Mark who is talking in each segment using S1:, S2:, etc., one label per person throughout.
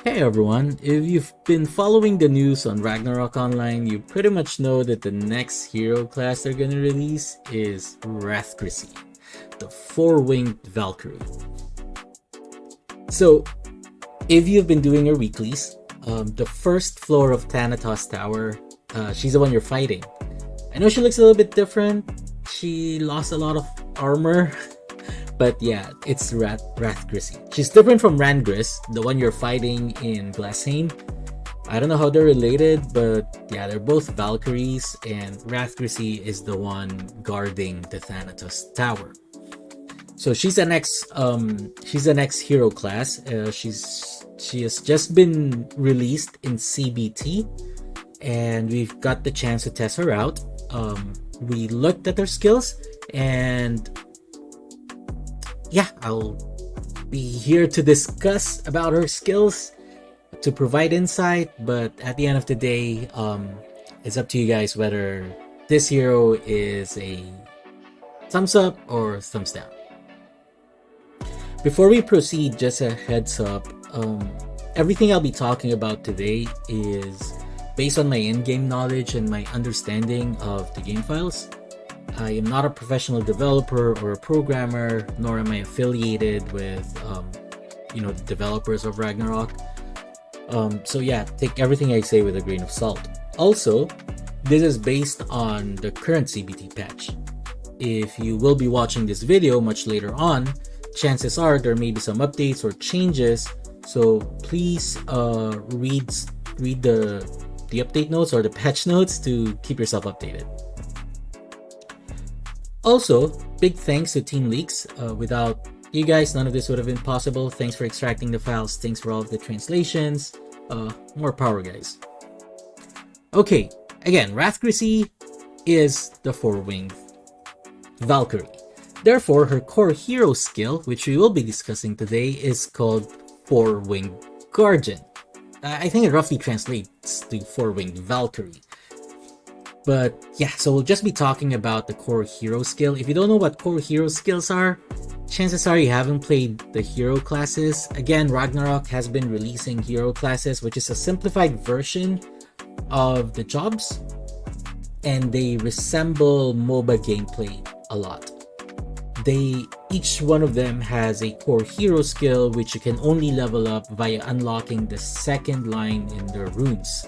S1: Hey everyone, if you've been following the news on Ragnarok Online, you pretty much know that the next hero class they're gonna release is Rathgricy, the four-winged Valkyrie. So, if you've been doing your weeklies, the first floor of Thanatos Tower, she's the one you're fighting. I know she looks a little bit different, she lost a lot of armor, but yeah, it's Rathgricy. She's different from Rangris, the one you're fighting in Glasshain. I don't know how they're related, but yeah, they're both Valkyries, and Rathgricy is the one guarding the Thanatos Tower. So she's the next hero class. She has just been released in CBT, and we've got the chance to test her out. We looked at her skills, and yeah, I'll be here to discuss about her skills, to provide insight, but at the end of the day, it's up to you guys whether this hero is a thumbs up or thumbs down. Before we proceed, just a heads up, everything I'll be talking about today is based on my in-game knowledge and my understanding of the game files. I am not a professional developer or a programmer, nor am I affiliated with, the developers of Ragnarok. So yeah, take everything I say with a grain of salt. Also, this is based on the current CBT patch. If you will be watching this video much later on, chances are there may be some updates or changes. So please read the update notes or the patch notes to keep yourself updated. Also, big thanks to Team Leaks. Without you guys, none of this would have been possible. Thanks for extracting the files. Thanks for all of the translations. More power, guys. Okay, again, Rathgricy is the four-winged Valkyrie. Therefore, her core hero skill, which we will be discussing today, is called Four-Winged Guardian. I think it roughly translates to Four-Winged Valkyrie. But yeah, so we'll just be talking about the core hero skill. If you don't know what core hero skills are, chances are you haven't played the hero classes. Again, Ragnarok has been releasing hero classes, which is a simplified version of the jobs, and they resemble MOBA gameplay a lot. Each one of them has a core hero skill which you can only level up via unlocking the second line in their runes.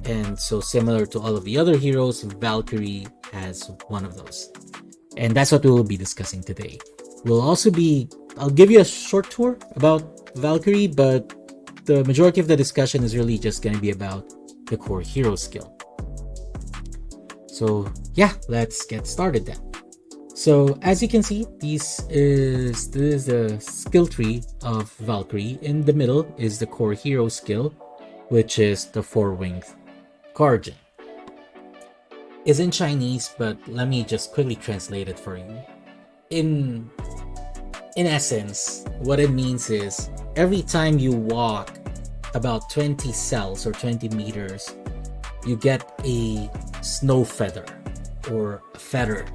S1: And so similar to all of the other heroes, Valkyrie has one of those. And that's what we will be discussing today. I'll give you a short tour about Valkyrie, but the majority of the discussion is really just going to be about the core hero skill. So yeah, let's get started then. So as you can see, this is the skill tree of Valkyrie. In the middle is the core hero skill, which is the four-winged Guardian. It's in Chinese, but let me just quickly translate it for you. In essence, what it means is every time you walk about 20 cells or 20 meters, you get a snow feather or a feather,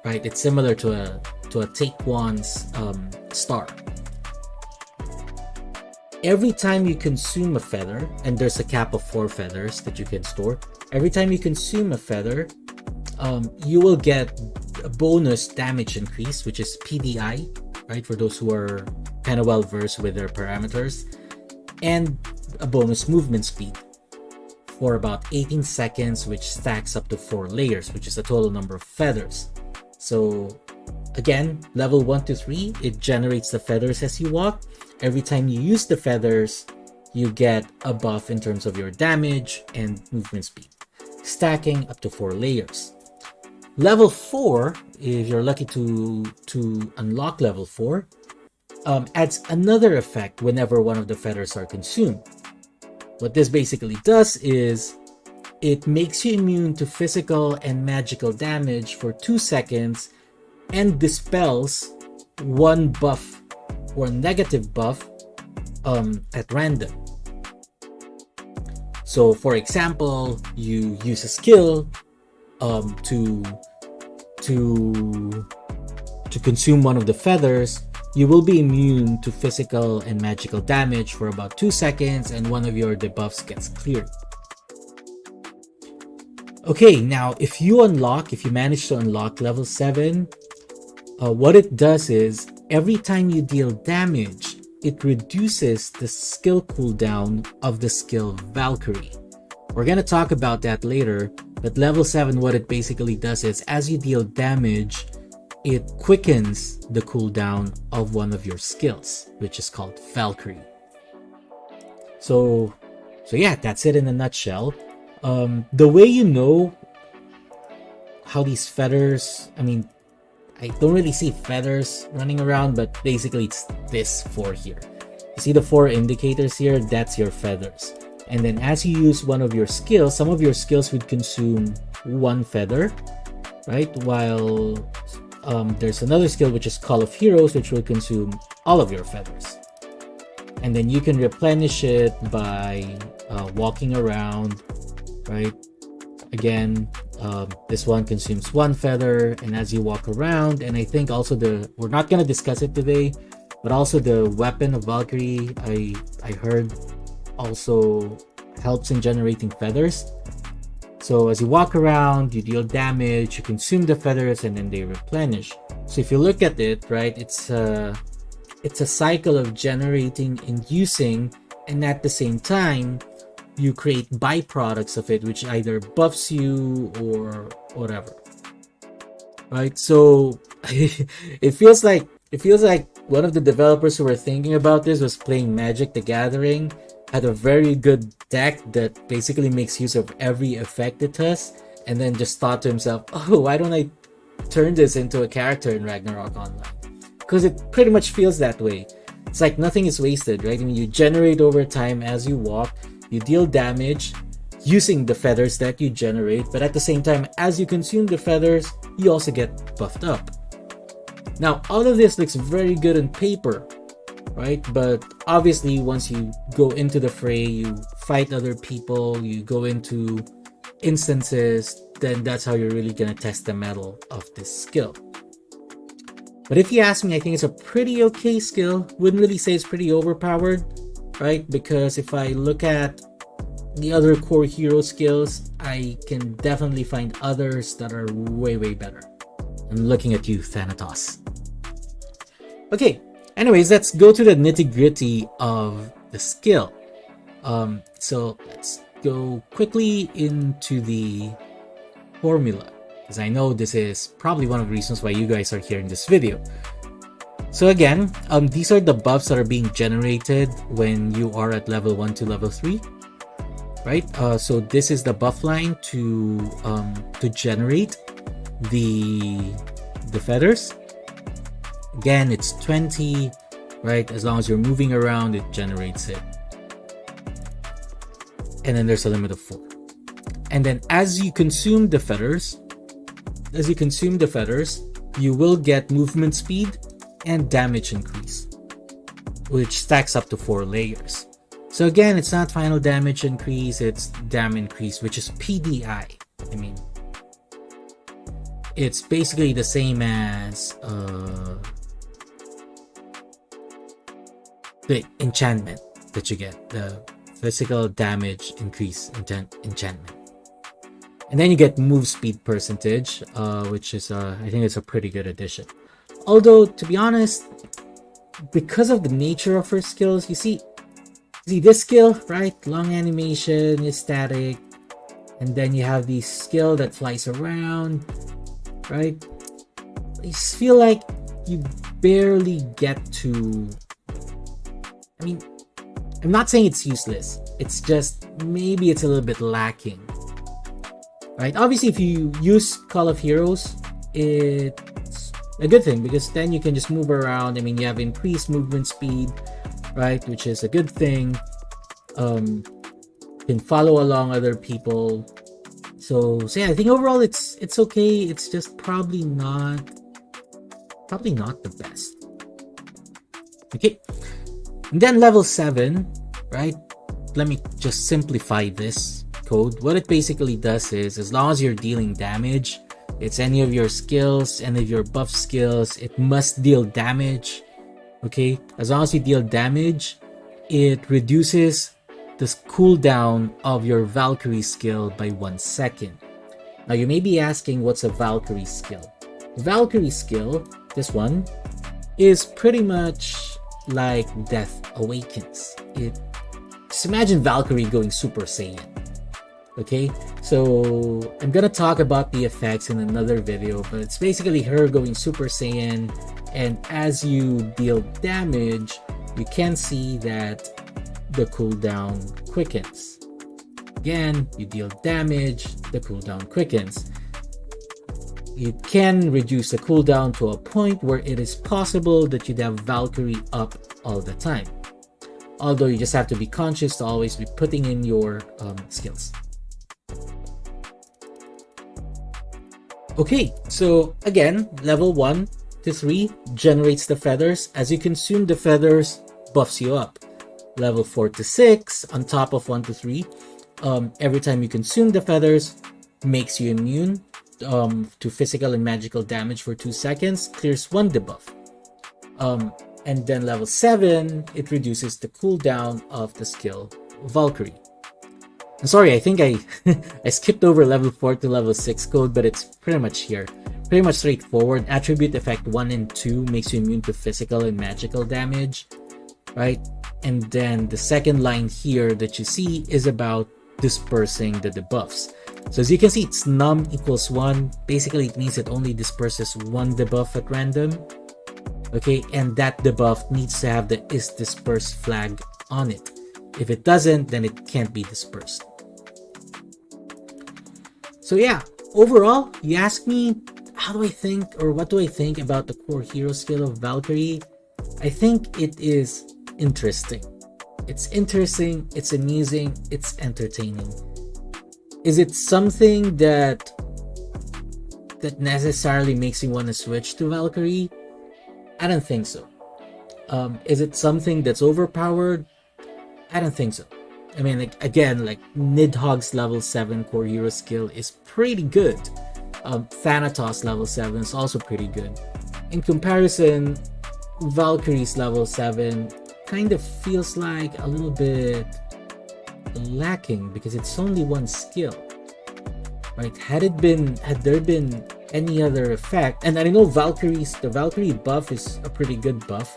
S1: right? It's similar to a Taekwon's star. Every time you consume a feather, and there's a cap of 4 feathers that you can store, every time you consume a feather, you will get a bonus damage increase, which is PDI, right? For those who are kind of well versed with their parameters, and a bonus movement speed for about 18 seconds, which stacks up to 4 layers, which is the total number of feathers. So again, level 1 to 3, it generates the feathers as you walk. Every time you use the feathers, you get a buff in terms of your damage and movement speed, stacking up to 4 layers. Level 4, if you're lucky to unlock level 4, adds another effect whenever one of the feathers are consumed. What this basically does is it makes you immune to physical and magical damage for 2 seconds and dispels one buff or negative buff at random. So for example, you use a skill to consume one of the feathers, you will be immune to physical and magical damage for about 2 seconds, and one of your debuffs gets cleared. Okay, now if you manage to unlock level 7, what it does is every time you deal damage, it reduces the skill cooldown of the skill Valkyrie. We're gonna talk about that later, but level 7, what it basically does is as you deal damage, it quickens the cooldown of one of your skills, which is called Valkyrie. So yeah, that's it in a nutshell. The way you know how these feathers, I don't really see feathers running around, but basically it's this 4 here. You see the 4 indicators here? That's your feathers. And then as you use one of your skills, some of your skills would consume 1 feather, right? While there's another skill which is Call of Heroes, which will consume all of your feathers. And then you can replenish it by walking around, right? Again, this one consumes 1 feather, and as you walk around, and I think also we're not going to discuss it today, but also the weapon of Valkyrie, I heard also helps in generating feathers. So as you walk around, you deal damage, you consume the feathers, and then they replenish. So if you look at it, right, it's a cycle of generating and using, and at the same time, you create byproducts of it, which either buffs you or whatever. Right? So it feels like one of the developers who were thinking about this was playing Magic the Gathering, had a very good deck that basically makes use of every effect it has, and then just thought to himself, oh, why don't I turn this into a character in Ragnarok Online? Because it pretty much feels that way. It's like nothing is wasted, right? I mean, you generate over time as you walk, you deal damage using the feathers that you generate, but at the same time, as you consume the feathers, you also get buffed up. Now, all of this looks very good on paper, right? But obviously, once you go into the fray, you fight other people, you go into instances, then that's how you're really gonna test the mettle of this skill. But if you ask me, I think it's a pretty okay skill. Wouldn't really say it's pretty overpowered, right? Because if I look at the other core hero skills, I can definitely find others that are way better. I'm looking at you, Thanatos. Okay, anyways, let's go to the nitty-gritty of the skill. So let's go quickly into the formula, because I know this is probably one of the reasons why you guys are here in this video. So again, these are the buffs that are being generated when you are at level 1 to level 3, right? So this is the buff line to generate the feathers. Again, it's 20, right? As long as you're moving around, it generates it. And then there's a limit of 4. And then as you consume the feathers, you will get movement speed and damage increase, which stacks up to 4 layers. So again, it's not final damage increase, it's dam increase, which is PDI. I mean, it's basically the same as the enchantment that you get, the physical damage increase enchantment. And then you get move speed percentage, which is I think it's a pretty good addition. Although, to be honest, because of the nature of her skills, you see this skill, right? Long animation is static, and then you have this skill that flies around, right? I just feel like you barely get to. I mean, I'm not saying it's useless. It's just maybe it's a little bit lacking, right? Obviously, if you use Call of Heroes, it's a good thing because then you can just move around. I mean, you have increased movement speed, right? Which is a good thing. You can follow along other people. So yeah, I think overall it's okay. It's just probably not the best. Okay. And then level 7, right? Let me just simplify this code. What it basically does is, as long as you're dealing damage, it's any of your skills, any of your buff skills, it must deal damage Okay, as long as you deal damage, it reduces the cooldown of your Valkyrie skill by 1 second. Now you may be asking, what's a Valkyrie skill? Valkyrie skill, this one, is pretty much like Death Awakens. Just imagine Valkyrie going Super Saiyan. Okay, so I'm gonna talk about the effects in another video, but it's basically her going Super Saiyan, and as you deal damage, you can see that the cooldown quickens. Again, you deal damage, the cooldown quickens. You can reduce the cooldown to a point where it is possible that you'd have Valkyrie up all the time. Although you just have to be conscious to always be putting in your skills. Okay, so again, level 1 to 3 generates the feathers. As you consume the feathers, buffs you up. Level 4 to 6, on top of 1 to 3, every time you consume the feathers, makes you immune to physical and magical damage for 2 seconds, clears 1 debuff. And then level 7, it reduces the cooldown of the skill Valkyrie. I'm sorry, I think I skipped over level 4 to level 6 code, but it's pretty much here. Pretty much straightforward. Attribute effect 1 and 2 makes you immune to physical and magical damage, right? And then the second line here that you see is about dispersing the debuffs. So as you can see, it's num equals 1. Basically, it means it only disperses 1 debuff at random. Okay, and that debuff needs to have the is dispersed flag on it. If it doesn't, then it can't be dispersed. So yeah, overall, you ask me, how do I think, or what do I think about the core hero skill of Valkyrie? I think it is interesting. It's interesting, it's amusing, it's entertaining. Is it something that necessarily makes you want to switch to Valkyrie? I don't think so. Is it something that's overpowered? I don't think so. I mean, like, again, like Nidhogg's level 7 core hero skill is pretty good. Thanatos level 7 is also pretty good. In comparison, Valkyrie's level 7 kind of feels like a little bit lacking because it's only 1 skill, right? Had there been any other effect, and I know the Valkyrie buff is a pretty good buff,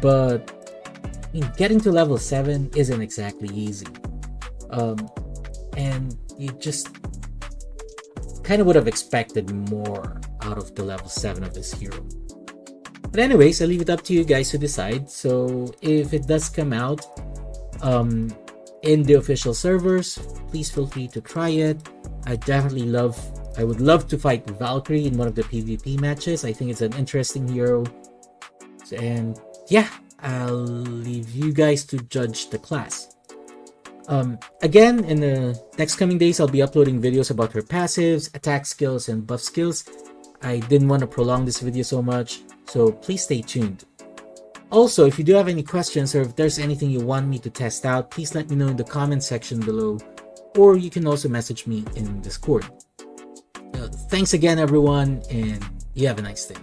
S1: but I mean, getting to level 7 isn't exactly easy, and you just kind of would have expected more out of the level 7 of this hero. But anyways, I'll leave it up to you guys to decide. So if it does come out in the official servers, please feel free to try it. I would love to fight Valkyrie in one of the PvP matches. I think it's an interesting hero. And yeah, I'll leave you guys to judge the class. Again, in the next coming days, I'll be uploading videos about her passives, attack skills, and buff skills. I didn't want to prolong this video so much, so please stay tuned. Also, if you do have any questions or if there's anything you want me to test out, please let me know in the comment section below, or you can also message me in Discord. Thanks again, everyone, and you have a nice day.